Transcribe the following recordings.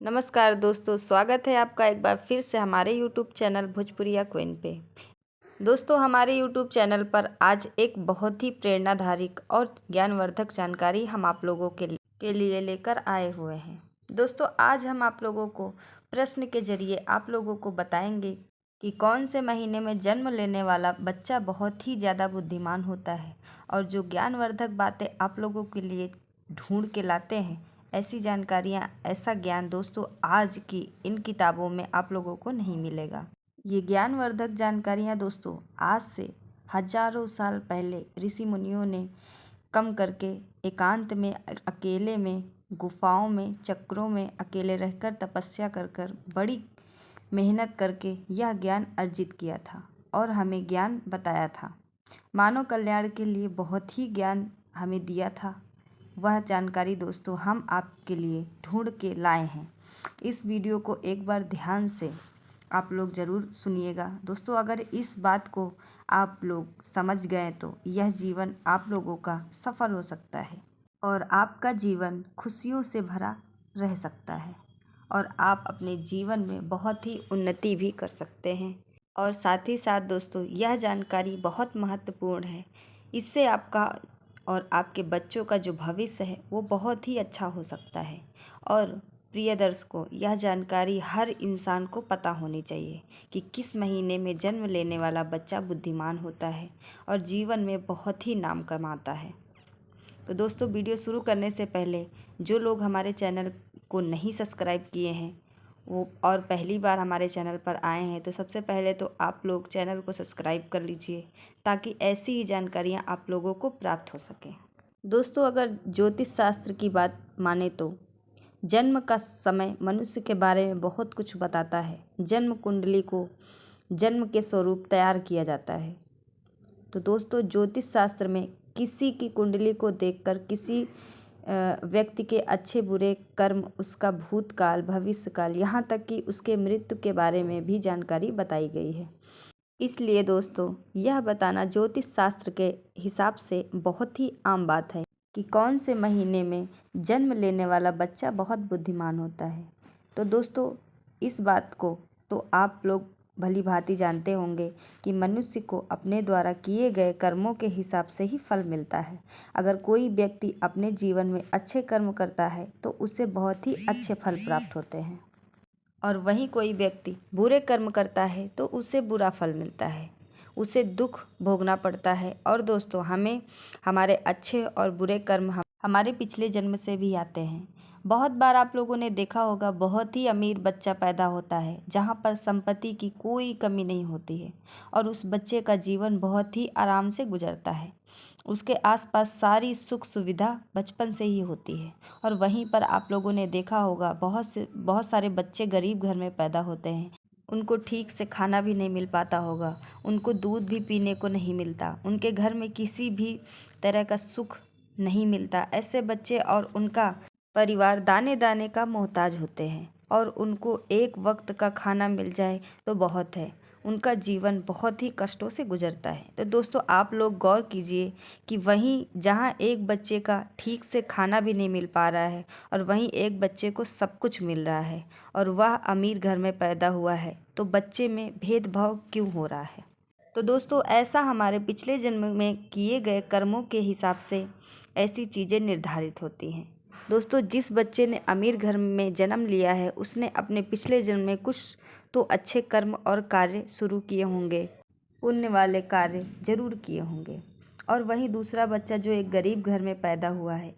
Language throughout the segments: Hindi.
नमस्कार दोस्तों, स्वागत है आपका एक बार फिर से हमारे YouTube चैनल भोजपुरिया क्वीन पे। दोस्तों, हमारे YouTube चैनल पर आज एक बहुत ही प्रेरणादायक और ज्ञानवर्धक जानकारी हम आप लोगों के लिए लेकर आए हुए हैं। दोस्तों, आज हम आप लोगों को प्रश्न के जरिए आप लोगों को बताएंगे कि कौन से महीने में जन्म लेने वाला बच्चा बहुत ही ज़्यादा बुद्धिमान होता है और जो ज्ञानवर्धक बातें आप लोगों के लिए ढूंढ के लाते हैं। ऐसी जानकारियाँ, ऐसा ज्ञान दोस्तों आज की इन किताबों में आप लोगों को नहीं मिलेगा। ये ज्ञानवर्धक जानकारियाँ दोस्तों आज से हजारों साल पहले ऋषि मुनियों ने कम करके एकांत में, अकेले में, गुफाओं में, चक्रों में अकेले रहकर तपस्या कर कर बड़ी मेहनत करके यह ज्ञान अर्जित किया था और हमें ज्ञान बताया था। मानव कल्याण के लिए बहुत ही ज्ञान हमें दिया था। वह जानकारी दोस्तों हम आपके लिए ढूंढ के लाए हैं। इस वीडियो को एक बार ध्यान से आप लोग ज़रूर सुनिएगा। दोस्तों, अगर इस बात को आप लोग समझ गए तो यह जीवन आप लोगों का सफल हो सकता है और आपका जीवन खुशियों से भरा रह सकता है और आप अपने जीवन में बहुत ही उन्नति भी कर सकते हैं। और साथ ही साथ दोस्तों यह जानकारी बहुत महत्वपूर्ण है। इससे आपका और आपके बच्चों का जो भविष्य है वो बहुत ही अच्छा हो सकता है। और प्रिय दर्शकों, यह जानकारी हर इंसान को पता होनी चाहिए कि किस महीने में जन्म लेने वाला बच्चा बुद्धिमान होता है और जीवन में बहुत ही नाम कमाता है। तो दोस्तों, वीडियो शुरू करने से पहले जो लोग हमारे चैनल को नहीं सब्सक्राइब किए हैं वो और पहली बार हमारे चैनल पर आए हैं तो सबसे पहले तो आप लोग चैनल को सब्सक्राइब कर लीजिए ताकि ऐसी ही जानकारियाँ आप लोगों को प्राप्त हो सकें। दोस्तों, अगर ज्योतिष शास्त्र की बात माने तो जन्म का समय मनुष्य के बारे में बहुत कुछ बताता है। जन्म कुंडली को जन्म के स्वरूप तैयार किया जाता है। तो दोस्तों, ज्योतिष शास्त्र में किसी की कुंडली को देखकर किसी व्यक्ति के अच्छे बुरे कर्म, उसका भूतकाल, भविष्यकाल, यहाँ तक कि उसके मृत्यु के बारे में भी जानकारी बताई गई है। इसलिए दोस्तों, यह बताना ज्योतिष शास्त्र के हिसाब से बहुत ही आम बात है कि कौन से महीने में जन्म लेने वाला बच्चा बहुत बुद्धिमान होता है। तो दोस्तों, इस बात को तो आप लोग भली भांति जानते होंगे कि मनुष्य को अपने द्वारा किए गए कर्मों के हिसाब से ही फल मिलता है। अगर कोई व्यक्ति अपने जीवन में अच्छे कर्म करता है तो उससे बहुत ही अच्छे फल प्राप्त होते हैं और वहीं कोई व्यक्ति बुरे कर्म करता है तो उसे बुरा फल मिलता है, उसे दुख भोगना पड़ता है। और दोस्तों, हमें हमारे अच्छे और बुरे कर्म हमारे पिछले जन्म से भी आते हैं। बहुत बार आप लोगों ने देखा होगा, बहुत ही अमीर बच्चा पैदा होता है जहाँ पर संपत्ति की कोई कमी नहीं होती है और उस बच्चे का जीवन बहुत ही आराम से गुजरता है। उसके आसपास सारी सुख सुविधा बचपन से ही होती है। और वहीं पर आप लोगों ने देखा होगा, बहुत सारे बच्चे गरीब घर में पैदा होते हैं। उनको ठीक से खाना भी नहीं मिल पाता होगा, उनको दूध भी पीने को नहीं मिलता, उनके घर में किसी भी तरह का सुख नहीं मिलता। ऐसे बच्चे और उनका परिवार दाने दाने का मोहताज होते हैं और उनको एक वक्त का खाना मिल जाए तो बहुत है। उनका जीवन बहुत ही कष्टों से गुजरता है। तो दोस्तों, आप लोग गौर कीजिए कि वहीं जहाँ एक बच्चे का ठीक से खाना भी नहीं मिल पा रहा है और वहीं एक बच्चे को सब कुछ मिल रहा है और वह अमीर घर में पैदा हुआ है, तो बच्चे में भेदभाव क्यों हो रहा है? तो दोस्तों, ऐसा हमारे पिछले जन्म में किए गए कर्मों के हिसाब से ऐसी चीज़ें निर्धारित होती हैं। दोस्तों, जिस बच्चे ने अमीर घर में जन्म लिया है उसने अपने पिछले जन्म में कुछ तो अच्छे कर्म और कार्य शुरू किए होंगे, पुण्य वाले कार्य जरूर किए होंगे। और वहीं दूसरा बच्चा जो एक गरीब घर में पैदा हुआ है,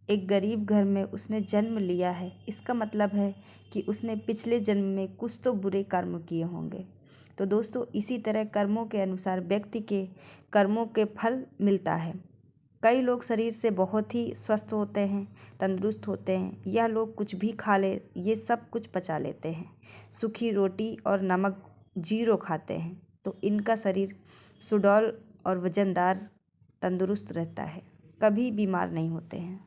एक गरीब घर में उसने जन्म लिया है, इसका मतलब है कि उसने पिछले जन्म में कुछ तो बुरे कर्म किए होंगे। तो दोस्तों, इसी तरह कर्मों के अनुसार व्यक्ति के कर्मों के फल मिलता है। कई लोग शरीर से बहुत ही स्वस्थ होते हैं, तंदुरुस्त होते हैं। यह लोग कुछ भी खा ले, ये सब कुछ पचा लेते हैं। सूखी रोटी और नमक जीरो खाते हैं तो इनका शरीर सुडौल और वजनदार, तंदुरुस्त रहता है, कभी बीमार नहीं होते हैं।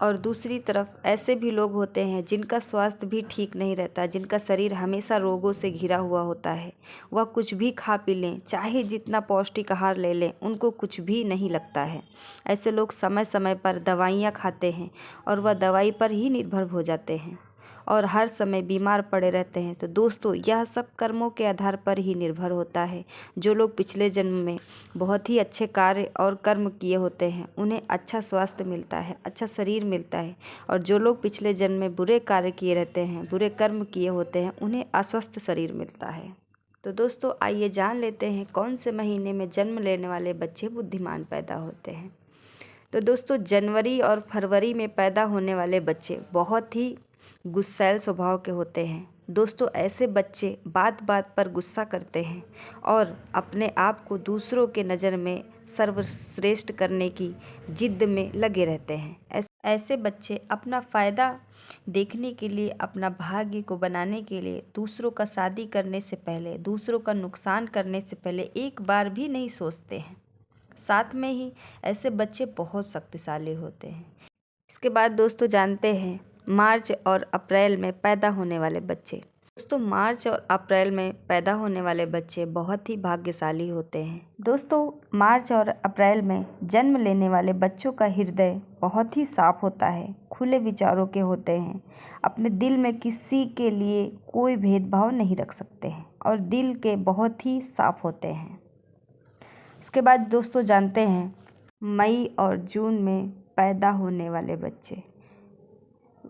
और दूसरी तरफ ऐसे भी लोग होते हैं जिनका स्वास्थ्य भी ठीक नहीं रहता, जिनका शरीर हमेशा रोगों से घिरा हुआ होता है। वह कुछ भी खा पी लें, चाहे जितना पौष्टिक आहार ले लें, उनको कुछ भी नहीं लगता है। ऐसे लोग समय समय पर दवाइयाँ खाते हैं और वह दवाई पर ही निर्भर हो जाते हैं और हर समय बीमार पड़े रहते हैं। तो दोस्तों यह सब कर्मों के आधार पर ही निर्भर होता है। जो लोग पिछले जन्म में बहुत ही अच्छे कार्य और कर्म किए होते हैं उन्हें अच्छा स्वास्थ्य मिलता है, अच्छा शरीर मिलता है, और जो लोग पिछले जन्म में बुरे कार्य किए रहते हैं, बुरे कर्म किए होते हैं, उन्हें अस्वस्थ शरीर मिलता है। तो दोस्तों आइए जान लेते हैं कौन से महीने में जन्म लेने वाले बच्चे बुद्धिमान पैदा होते हैं। तो दोस्तों जनवरी और फरवरी में पैदा होने वाले बच्चे बहुत ही गुस्सैल स्वभाव के होते हैं। दोस्तों ऐसे बच्चे बात बात पर गुस्सा करते हैं और अपने आप को दूसरों के नज़र में सर्वश्रेष्ठ करने की जिद में लगे रहते हैं। ऐसे बच्चे अपना फ़ायदा देखने के लिए, अपना भाग्य को बनाने के लिए दूसरों का शादी करने से पहले, दूसरों का नुकसान करने से पहले एक बार भी नहीं सोचते हैं। साथ में ही ऐसे बच्चे बहुत शक्तिशाली होते हैं। इसके बाद दोस्तों जानते हैं मार्च और अप्रैल में पैदा होने वाले बच्चे। दोस्तों मार्च और अप्रैल में पैदा होने वाले बच्चे बहुत ही भाग्यशाली होते हैं। दोस्तों मार्च और अप्रैल में जन्म लेने वाले बच्चों का हृदय बहुत ही साफ होता है, खुले विचारों के होते हैं, अपने दिल में किसी के लिए कोई भेदभाव नहीं रख सकते हैं और दिल के बहुत ही साफ होते हैं। इसके बाद दोस्तों जानते हैं मई और जून में पैदा होने वाले बच्चे।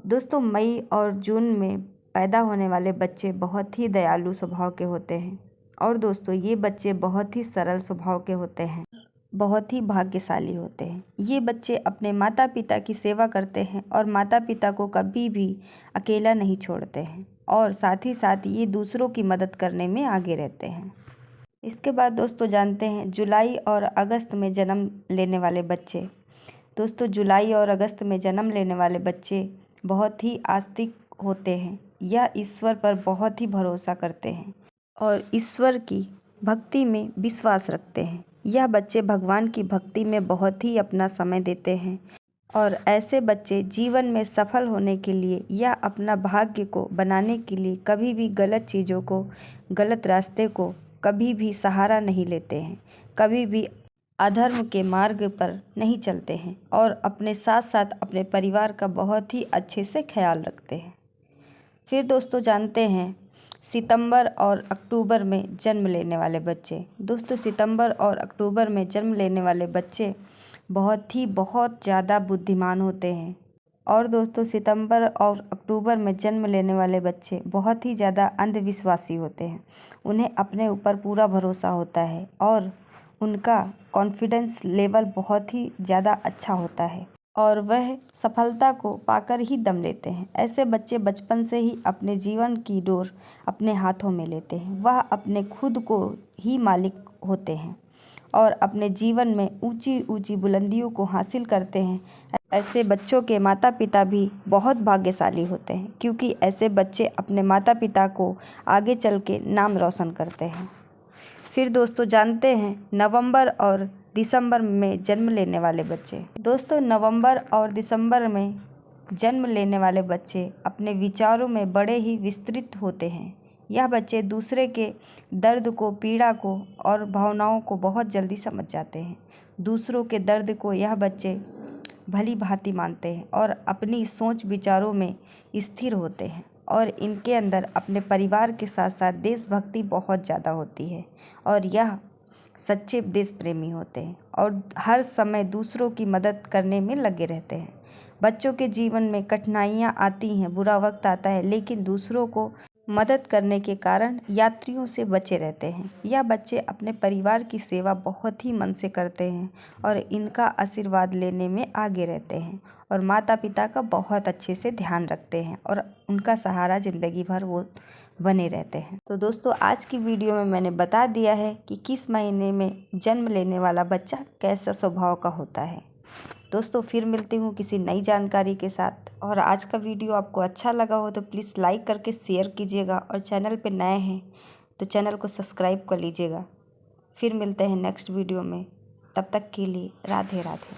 दोस्तों मई और जून में पैदा होने वाले बच्चे बहुत ही दयालु स्वभाव के होते हैं और दोस्तों ये बच्चे बहुत ही सरल स्वभाव के होते हैं, बहुत ही भाग्यशाली होते हैं। ये बच्चे अपने माता पिता की सेवा करते हैं और माता पिता को कभी भी अकेला नहीं छोड़ते हैं और साथ ही साथ ये दूसरों की मदद करने में आगे रहते हैं। इसके बाद दोस्तों जानते हैं जुलाई और अगस्त में जन्म लेने वाले बच्चे। दोस्तों जुलाई और अगस्त में जन्म लेने वाले बच्चे बहुत ही आस्तिक होते हैं। यह ईश्वर पर बहुत ही भरोसा करते हैं और ईश्वर की भक्ति में विश्वास रखते हैं। यह बच्चे भगवान की भक्ति में बहुत ही अपना समय देते हैं और ऐसे बच्चे जीवन में सफल होने के लिए या अपना भाग्य को बनाने के लिए कभी भी गलत चीज़ों को, गलत रास्ते को कभी भी सहारा नहीं लेते हैं, कभी भी अधर्म के मार्ग पर नहीं चलते हैं और अपने साथ साथ अपने परिवार का बहुत ही अच्छे से ख्याल रखते हैं। फिर दोस्तों जानते हैं सितंबर और अक्टूबर में जन्म लेने वाले बच्चे। दोस्तों सितंबर और अक्टूबर में जन्म लेने वाले बच्चे बहुत ज़्यादा बुद्धिमान होते हैं और दोस्तों सितंबर और अक्टूबर में जन्म लेने वाले बच्चे बहुत ही ज़्यादा अंधविश्वासी होते हैं। उन्हें अपने ऊपर पूरा भरोसा होता है और उनका कॉन्फिडेंस लेवल बहुत ही ज़्यादा अच्छा होता है और वह सफलता को पाकर ही दम लेते हैं। ऐसे बच्चे बचपन से ही अपने जीवन की डोर अपने हाथों में लेते हैं। वह अपने खुद को ही मालिक होते हैं और अपने जीवन में ऊंची ऊंची बुलंदियों को हासिल करते हैं। ऐसे बच्चों के माता पिता भी बहुत भाग्यशाली होते हैं क्योंकि ऐसे बच्चे अपने माता पिता को आगे चल के नाम रोशन करते हैं। फिर दोस्तों जानते हैं नवंबर और दिसंबर में जन्म लेने वाले बच्चे। दोस्तों नवंबर और दिसंबर में जन्म लेने वाले बच्चे अपने विचारों में बड़े ही विस्तृत होते हैं। यह बच्चे दूसरे के दर्द को, पीड़ा को और भावनाओं को बहुत जल्दी समझ जाते हैं। दूसरों के दर्द को यह बच्चे भली भांति मानते हैं और अपनी सोच विचारों में स्थिर होते हैं और इनके अंदर अपने परिवार के साथ साथ देशभक्ति बहुत ज़्यादा होती है और यह सच्चे देश प्रेमी होते हैं और हर समय दूसरों की मदद करने में लगे रहते हैं। बच्चों के जीवन में कठिनाइयाँ आती हैं, बुरा वक्त आता है, लेकिन दूसरों को मदद करने के कारण यात्रियों से बचे रहते हैं। यह बच्चे अपने परिवार की सेवा बहुत ही मन से करते हैं और इनका आशीर्वाद लेने में आगे रहते हैं और माता पिता का बहुत अच्छे से ध्यान रखते हैं और उनका सहारा ज़िंदगी भर वो बने रहते हैं। तो दोस्तों आज की वीडियो में मैंने बता दिया है कि किस महीने में जन्म लेने वाला बच्चा कैसा स्वभाव का होता है। दोस्तों फिर मिलती हूँ किसी नई जानकारी के साथ और आज का वीडियो आपको अच्छा लगा हो तो प्लीज़ लाइक करके शेयर कीजिएगा और चैनल पे नए हैं तो चैनल को सब्सक्राइब कर लीजिएगा। फिर मिलते हैं नेक्स्ट वीडियो में, तब तक के लिए राधे राधे।